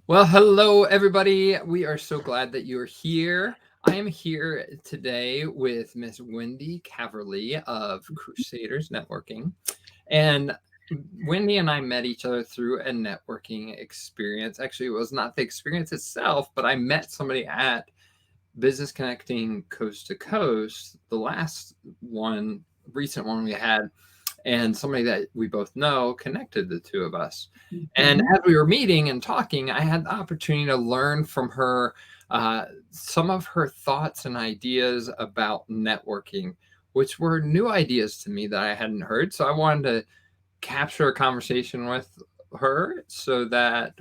Well, hello, everybody. We are so glad that you're here. I am here today with Miss Wendy Caverly of Crusaders Networking. And Wendy and I met each other through a networking experience. Actually, it was not the experience itself, but I met somebody at Business Connecting Coast to Coast, the last one, recent one we had, and somebody that we both know connected the two of us. And Mhm. as we were meeting and talking, I had the opportunity to learn from her some of her thoughts and ideas about networking, which were new ideas to me that I hadn't heard. So I wanted to capture a conversation with her so that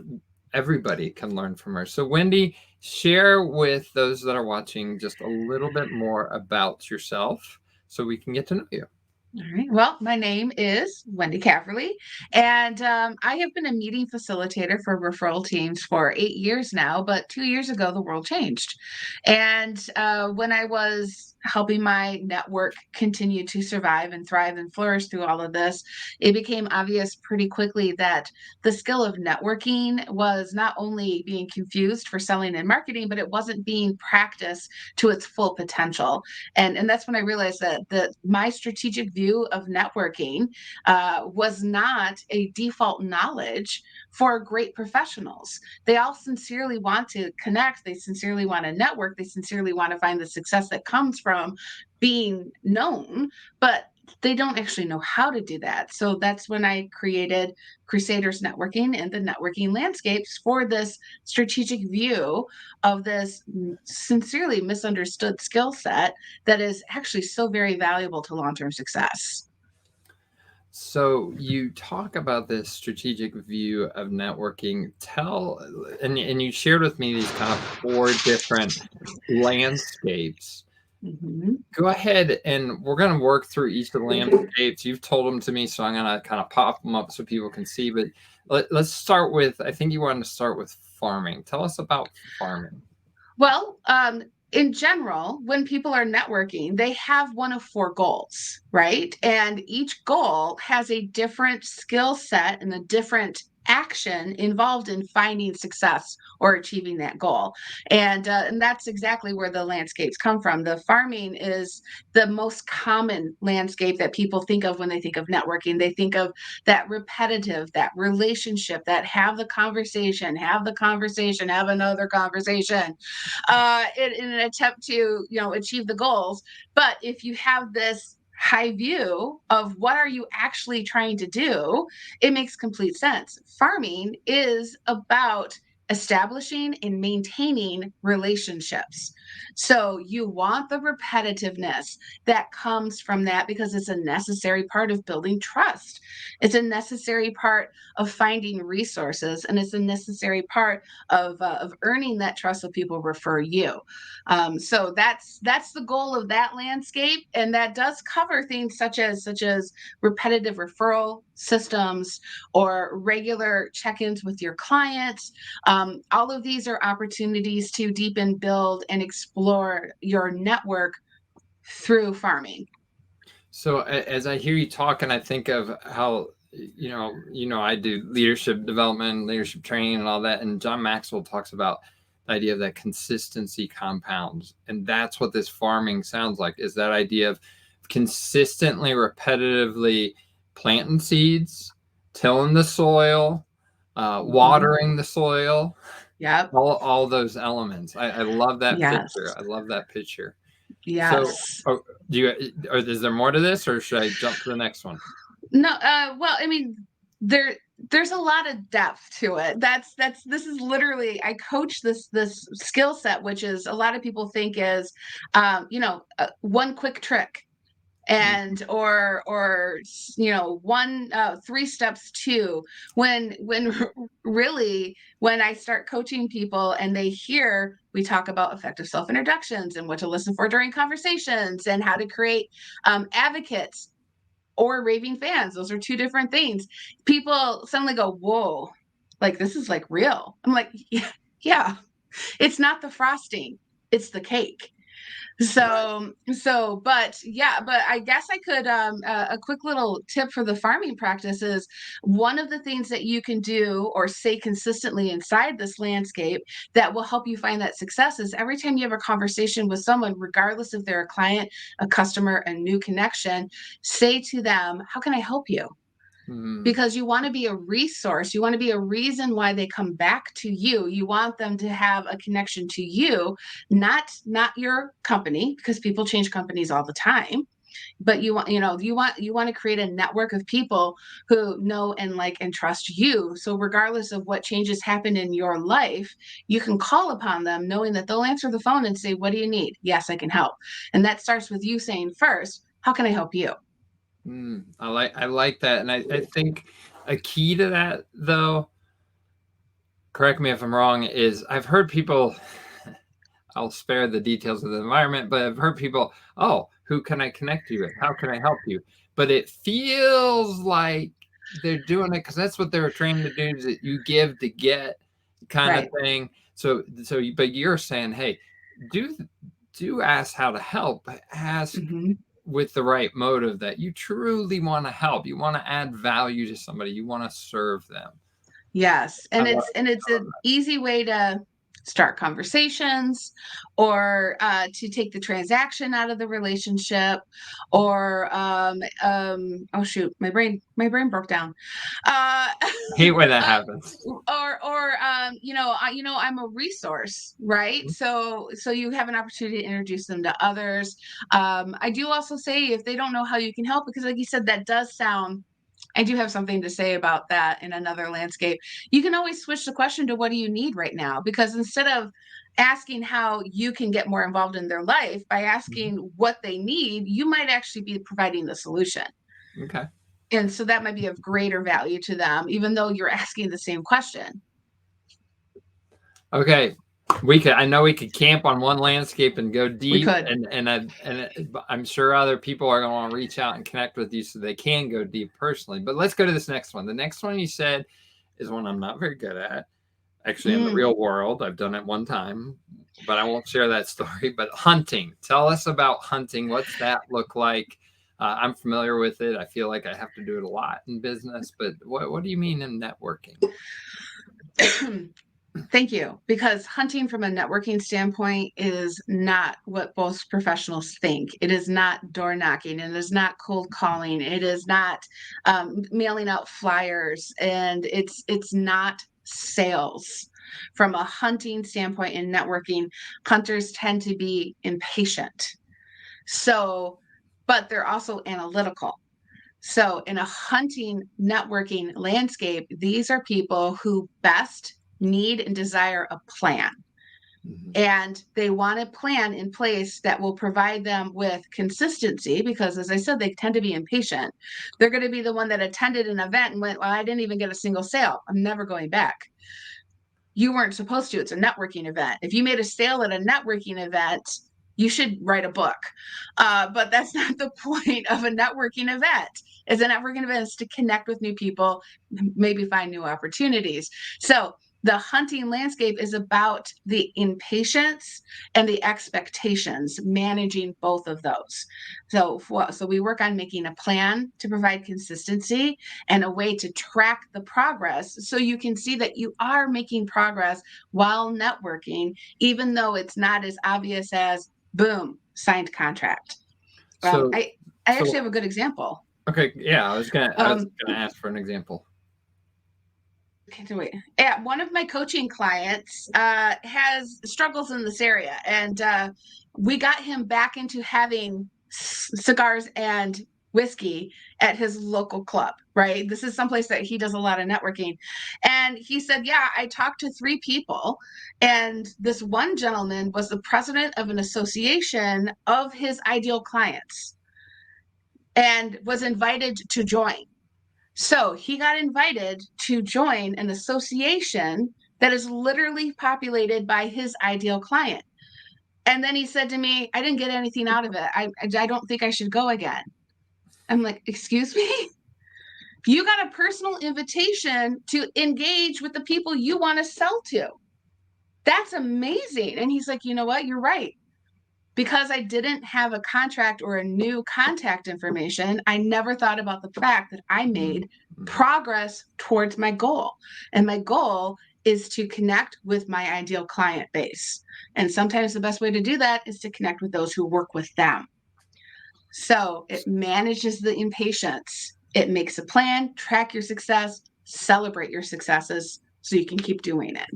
everybody can learn from her. So, Wendy, share with those that are watching just a little bit more about yourself so we can get to know you. All right. Well, my name is Wendy Caverly, and I have been a meeting facilitator for referral teams for 8 years now. But 2 years ago, the world changed. And when I was helping my network continue to survive and thrive and flourish through all of this, it became obvious pretty quickly that the skill of networking was not only being confused for selling and marketing, but it wasn't being practiced to its full potential. And that's when I realized that my strategic view of networking was not a default knowledge for great professionals. They all sincerely want to connect, they sincerely want to network, they sincerely want to find the success that comes from being known, but they don't actually know how to do that. So that's when I created Crusaders Networking and the networking landscapes for this strategic view of this sincerely misunderstood skill set that is actually so very valuable to long-term success. So you talk about this strategic view of networking. And you shared with me these kind of four different landscapes. Mhm. Go ahead and we're going to work through each of the landscapes. You've told them to me, so I'm going to kind of pop them up so people can see. But let's start with, I think you wanted to start with farming. Tell us about farming. Well, in general, when people are networking, they have one of four goals, right? And each goal has a different skill set and a different action involved in finding success or achieving that goal. And that's exactly where the landscapes come from. The farming is the most common landscape that people think of when they think of networking. They think of that repetitive, that relationship, that have the conversation, have another conversation, in an attempt to achieve the goals. But if you have this high view of what are you actually trying to do, it makes complete sense. Farming is about establishing and maintaining relationships. So you want the repetitiveness that comes from that because it's a necessary part of building trust. It's a necessary part of finding resources, and it's a necessary part of earning that trust so people refer you. So that's the goal of that landscape, and that does cover things such as repetitive referral systems or regular check-ins with your clients. All of these are opportunities to deepen, build, and explore your network through farming. So as I hear you talk, and I think of how I do leadership development, leadership training, and all that. And John Maxwell talks about the idea of that consistency compounds, and that's what this farming sounds like. Is that idea of consistently, repetitively planting seeds, tilling the soil, Mhm. watering the soil, Yep. all those elements. I love that picture. Yes. I love that picture. So, Yes. oh, is there more to this, or should I jump to the next one? No, well, I mean, there's a lot of depth to it. That's this is literally I coach this skill set, which is a lot of people think is, one quick trick, Mhm. and or one three steps two, when really when I start coaching people and they hear we talk about effective self introductions and what to listen for during conversations and how to create advocates or raving fans. Those are two different things. People suddenly go, whoa, like this is like real. I'm like, yeah, yeah. It's not the frosting, it's the cake. But yeah, but I guess I could, a quick little tip for the farming practice is one of the things that you can do or say consistently inside this landscape that will help you find that success is every time you have a conversation with someone, regardless if they're a client, a customer, a new connection, say to them, how can I help you? Mm, Because you want to be a resource. You want to be a reason why they come back to you. You want them to have a connection to you, not your company, because people change companies all the time. But you want to create a network of people who know and like and trust you. So regardless of what changes happen in your life, you can call upon them knowing that they'll answer the phone and say, what do you need? Yes, I can help. And that starts with you saying first, how can I help you? I like that. And I think a key to that, though, correct me if I'm wrong, is I've heard people, I'll spare the details of the environment, but I've heard people, oh, who can I connect you with? How can I help you? But it feels like they're doing it because that's what they were trained to do, is that you give to get kind of Right. thing. But you're saying, hey, do do ask how to help, but ask Mhm. with the right motive that you truly want to help. You want to add value to somebody. You want to serve them. Yes, I and love, it's an easy way to start conversations or to take the transaction out of the relationship or oh shoot, my brain broke down. Uh hate when that happens. I'm a resource, right? So you have an opportunity to introduce them to others. I do also say if they don't know how you can help, because like you said, that does sound, I do have something to say about that in another landscape. You can always switch the question to what do you need right now? Because instead of asking how you can get more involved in their life by Mhm. asking what they need, you might actually be providing the solution. Okay. And so that might be of greater value to them, even though you're asking the same question. Okay. I know we could camp on one landscape and go We deep, could. but I'm sure other people are going to want to reach out and connect with you so they can go deep personally. But let's go to this next one. The next one you said is one I'm not very good at. Actually, in the Mm. real world, I've done it one time, but I won't share that story. But hunting, tell us about hunting. What's that look like? I'm familiar with it. I feel like I have to do it a lot in business, but what do you mean in networking? Thank you. Because hunting from a networking standpoint is not what most professionals think. It is not door knocking. It is not cold calling. It is not mailing out flyers, and it's not sales. From a hunting standpoint in networking, hunters tend to be impatient. So, but they're also analytical. So, in a hunting networking landscape, these are people who best need and desire a plan. Mhm. And they want a plan in place that will provide them with consistency because, as I said, they tend to be impatient. They're going to be the one that attended an event and went, well, I didn't even get a single sale. I'm never going back. You weren't supposed to. It's a networking event. If you made a sale at a networking event, you should write a book. But that's not the point of a networking event. Is a networking event is to connect with new people, maybe find new opportunities. So the hunting landscape is about the impatience and the expectations, managing both of those. So we work on making a plan to provide consistency and a way to track the progress so you can see that you are making progress while networking, even though it's not as obvious as boom, signed contract. Um, So, I I actually so have a good example. okay, yeah, I was Um, gonna ask for an example. okay, so wait. Yeah, one of my coaching clients has struggles in this area, and we got him back into having cigars and whiskey at his local club. Right, this is someplace that he does a lot of networking, and he said, "Yeah, I talked to 3 people, and this one gentleman was the president of an association of his ideal clients, and was invited to join." So he got invited to join an association that is literally populated by his ideal client. And then he said to me, I didn't get anything out of it. I don't think I should go again. I'm like, excuse me? You got a personal invitation to engage with the people you want to sell to. That's amazing. And he's like, you know what? You're right. because I didn't have a contract or a new contact information, I never thought about the fact that I made progress towards my goal. And my goal is to connect with my ideal client base. And sometimes the best way to do that is to connect with those who work with them. So it manages the impatience. It makes a plan, track your success, celebrate your successes so you can keep doing it.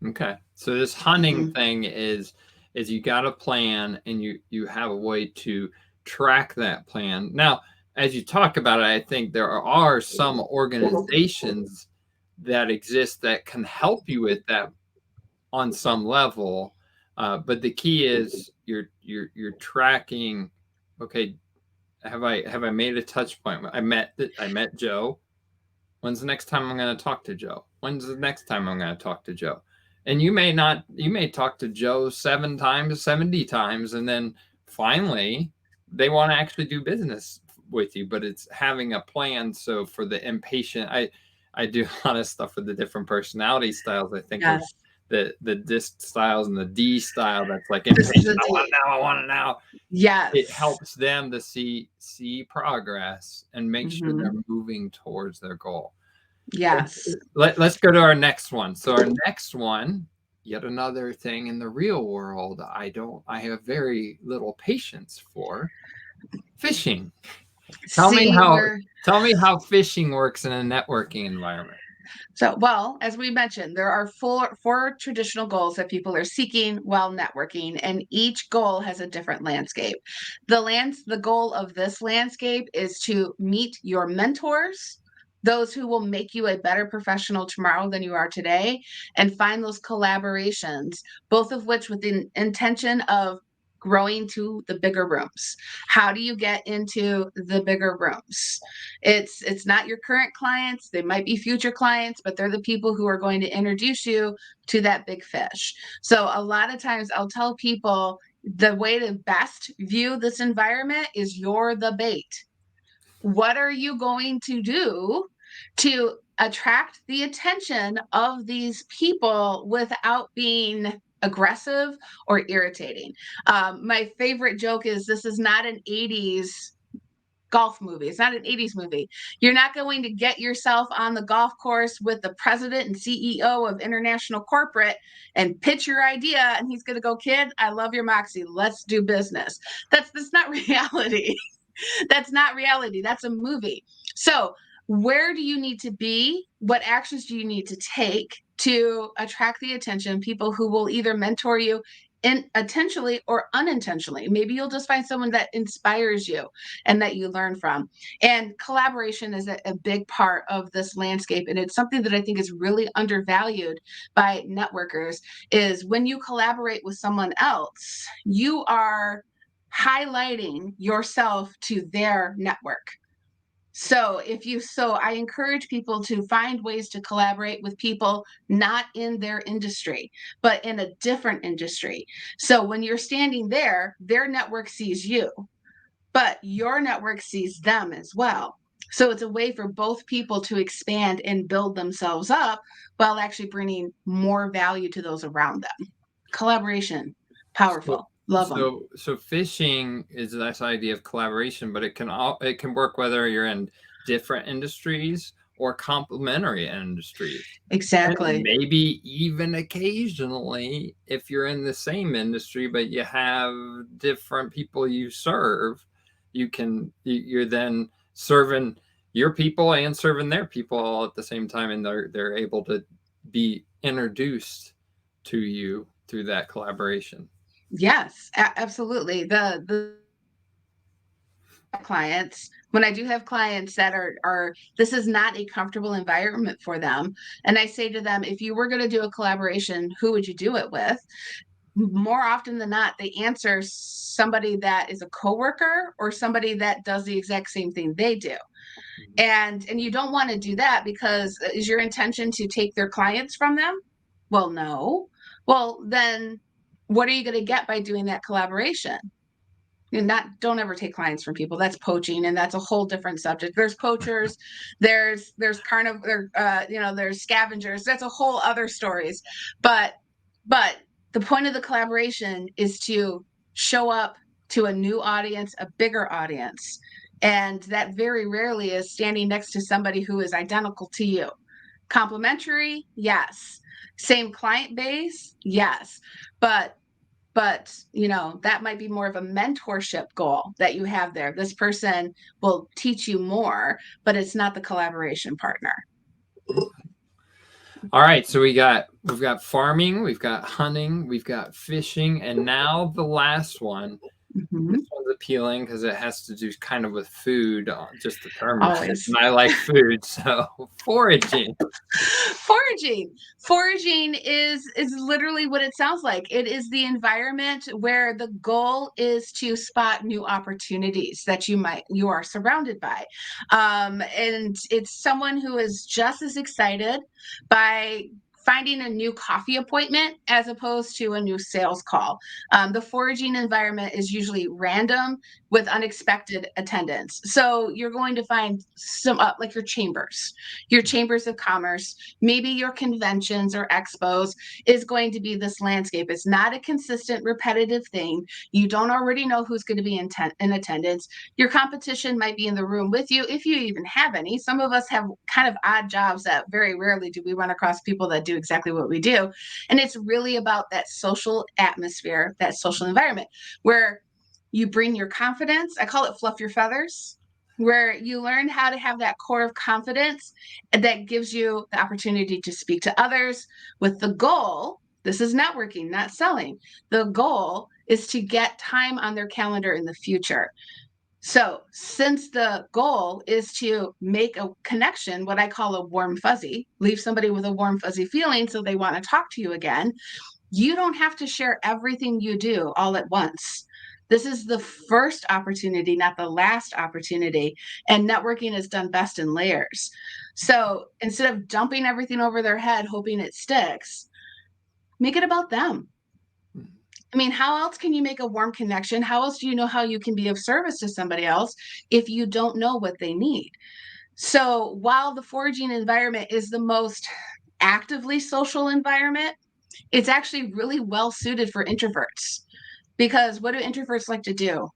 Okay. So this hunting thing is you got a plan and you have a way to track that plan. Now, as you talk about it, I think there are some organizations that exist that can help you with that on some level. But the key is you're tracking. Okay, have I made a touch point? I met Joe. When's the next time I'm going to talk to Joe? When's the next time I'm going to talk to Joe? And you may talk to Joe 7 times, 70 times, and then finally they want to actually do business with you, but it's having a plan. So for the impatient, I do a lot of stuff with the different personality styles. I think of the DISC styles and the D style. That's like impatient. I want it now. I want it now. Yes. It helps them to see progress and make sure they're moving towards their goal. Yes. Let's go to our next one. So our next one, yet another thing in the real world, I have very little patience for: fishing. Tell me how fishing works in a networking environment. So, well, as we mentioned, there are four traditional goals that people are seeking while networking, and each goal has a different landscape. The goal of this landscape is to meet your mentors, those who will make you a better professional tomorrow than you are today, and find those collaborations, both of which with the intention of growing to the bigger rooms. How do you get into the bigger rooms? It's not your current clients, they might be future clients, but they're the people who are going to introduce you to that big fish. So a lot of times I'll tell people the way to best view this environment is you're the bait. What are you going to do to attract the attention of these people without being aggressive or irritating? My favorite joke is this is not an 80s golf movie. It's not an 80s movie. You're not going to get yourself on the golf course with the president and CEO of International Corporate and pitch your idea and he's going to go, "Kid, I love your moxie. Let's do business." That's not reality. That's not reality. That's a movie. So where do you need to be? What actions do you need to take to attract the attention? People who will either mentor you intentionally or unintentionally. Maybe you'll just find someone that inspires you and that you learn from. And collaboration is a big part of this landscape. And it's something that I think is really undervalued by networkers is when you collaborate with someone else, you are highlighting yourself to their network. So I encourage people to find ways to collaborate with people not in their industry, but in a different industry. So when you're standing there, their network sees you, but your network sees them as well. So it's a way for both people to expand and build themselves up while actually bringing more value to those around them. Collaboration, powerful. Love them. So fishing is this idea of collaboration, but it can work whether you're in different industries or complementary industries. Exactly. And maybe even occasionally, if you're in the same industry but you have different people you serve, you're then serving your people and serving their people all at the same time, and they're able to be introduced to you through that collaboration. Yes, absolutely. The clients, when I do have clients that are this is not a comfortable environment for them, and I say to them, if you were going to do a collaboration, who would you do it with? More often than not, they answer somebody that is a coworker or somebody that does the exact same thing they do. And you don't want to do that because is your intention to take their clients from them? Well, no. Well, then what are you going to get by doing that collaboration? Don't ever take clients from people. That's poaching, and that's a whole different subject. There's poachers, there's there's scavengers. That's a whole other stories. But the point of the collaboration is to show up to a new audience, a bigger audience. And that very rarely is standing next to somebody who is identical to you. Complementary, yes. Same client base, yes. But that might be more of a mentorship goal that you have there. This person will teach you more, but it's not the collaboration partner. All right, so we've got farming, we've got hunting, we've got fishing, and now the last one. Mm-hmm. This one's appealing because it has to do kind of with food, just the term. Always. And I like food, so foraging. Foraging is literally what it sounds like. It is the environment where the goal is to spot new opportunities that you are surrounded by, and it's someone who is just as excited by finding a new coffee appointment as opposed to a new sales call. The foraging environment is usually random with unexpected attendance. So you're going to find some like your chambers of commerce, maybe your conventions or expos is going to be this landscape. It's not a consistent, repetitive thing. You don't already know who's going to be in attendance. Your competition might be in the room with you, if you even have any. Some of us have kind of odd jobs that very rarely do we run across people that do exactly what we do. And it's really about that social atmosphere, that social environment where you bring your confidence. I call it fluff your feathers, where you learn how to have that core of confidence that gives you the opportunity to speak to others with the goal. This is networking, not selling. The goal is to get time on their calendar in the future. So, since the goal is to make a connection, what I call a warm fuzzy, leave somebody with a warm fuzzy feeling so they want to talk to you again, you don't have to share everything you do all at once. This is the first opportunity, not the last opportunity. And networking is done best in layers. So instead of dumping everything over their head, hoping it sticks, make it about them. I mean, how else can you make a warm connection? How else do you know how you can be of service to somebody else if you don't know what they need? So while the foraging environment is the most actively social environment, it's actually really well suited for introverts. Because what do introverts like to do?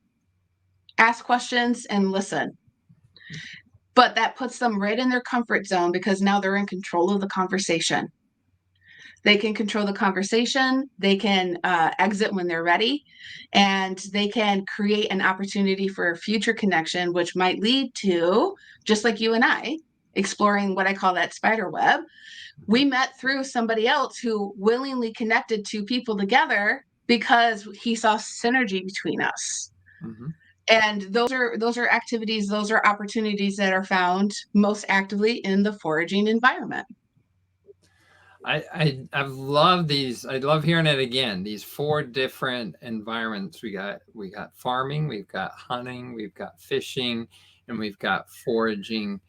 Ask questions and listen. But that puts them right in their comfort zone because now they're in control of the conversation. They can control the conversation. They can exit when they're ready, and they can create an opportunity for a future connection, which might lead to, just like you and I, exploring what I call that spider web. We met through somebody else who willingly connected two people together because he saw synergy between us. Mm-hmm. And those are activities, those are opportunities that are found most actively in the foraging environment. I love these. I love hearing it again. These 4 different environments. We got farming, we've got hunting, we've got fishing, and we've got foraging.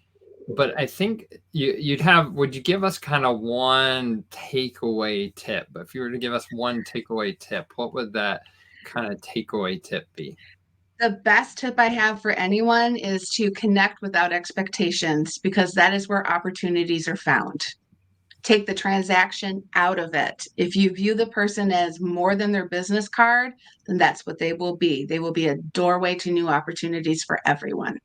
But I think would you give us kind of one takeaway tip? If you were to give us one takeaway tip, what would that kind of takeaway tip be? The best tip I have for anyone is to connect without expectations, because that is where opportunities are found. Take the transaction out of it. If you view the person as more than their business card, then that's what they will be. They will be a doorway to new opportunities for everyone.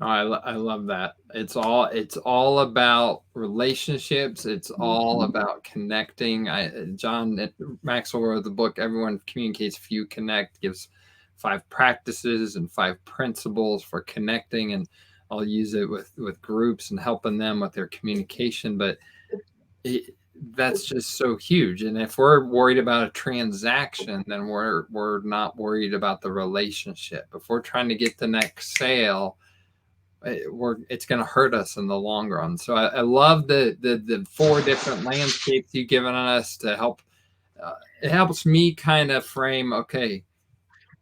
Oh, I love that. It's all about relationships. It's all about connecting. John Maxwell wrote the book Everyone Communicates, Few Connect, gives 5 practices and 5 principles for connecting, and I'll use it with groups and helping them with their communication. But that's just so huge. And if we're worried about a transaction, then we're not worried about the relationship. If we're trying to get the next sale, it's going to hurt us in the long run. So I love the 4 different landscapes you've given us to help. It helps me kind of frame, okay,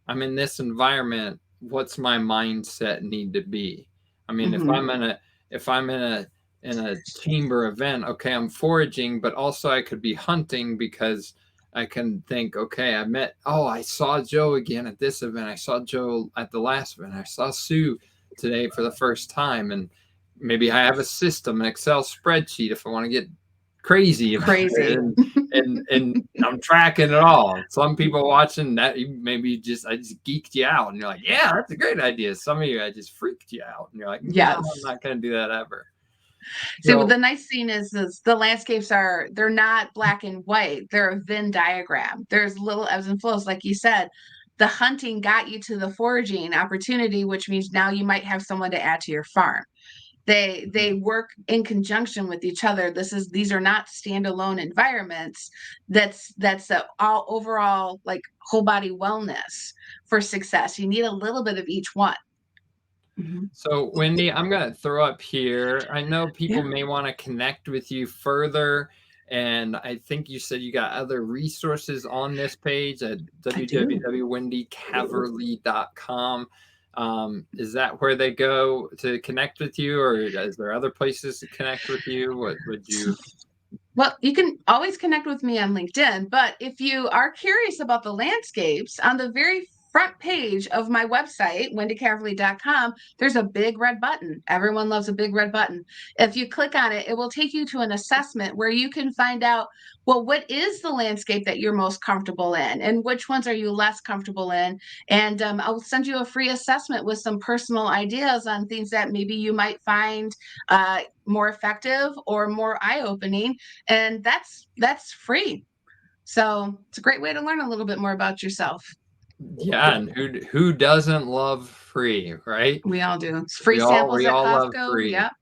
I'm in this environment. What's my mindset need to be? I mean, if I'm in a chamber event, okay, I'm foraging, but also I could be hunting because I can think, okay, I saw Joe again at this event. I saw Joe at the last event. I saw Sue today for the first time. And maybe I have a system, an Excel spreadsheet if I want to get crazy about Crazy. it, and I'm tracking it all. Some people watching that maybe I just geeked you out, and you're like, yeah, that's a great idea. Some of you I just freaked you out, and you're like, no, I'm Yes. not going to do that ever. See, well, So the nice thing is the landscapes they're not black and white. They're a Venn diagram. There's little ebbs and flows. Like you said, the hunting got you to the foraging opportunity, which means now you might have someone to add to your farm. They work in conjunction with each other. These are not standalone environments. That's a all overall like whole body wellness for success. You need a little bit of each one. So, Wendy, I'm going to throw up here. I know people Yeah. may want to connect with you further. And I think you said you got other resources on this page at www.wendycaverly.com. Is that where they go to connect with you, or is there other places to connect with you? What would you? Well, you can always connect with me on LinkedIn, but if you are curious about the landscapes, on the very front page of my website, wendycaverly.com, there's a big red button. Everyone loves a big red button. If you click on it, it will take you to an assessment where you can find out, well, what is the landscape that you're most comfortable in, and which ones are you less comfortable in? And I'll send you a free assessment with some personal ideas on things that maybe you might find more effective or more eye-opening, and that's free. So it's a great way to learn a little bit more about yourself. Yeah, and who doesn't love free, right? We all do. It's free We samples at all love Costco. free. Yep.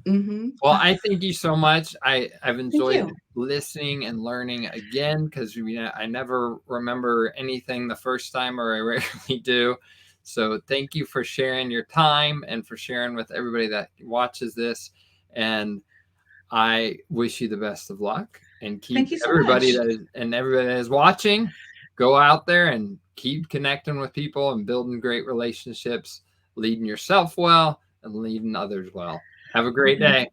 Mm-hmm. Well, I thank you so much. I've Thank enjoyed you. listening and learning again, because I never remember anything the first time, or I rarely do. So thank you for sharing your time and for sharing with everybody that watches this. And I wish you the best of luck, and Thank you so much. everybody that is watching, go out there and keep connecting with people and building great relationships, leading yourself well and leading others well. Have a great day.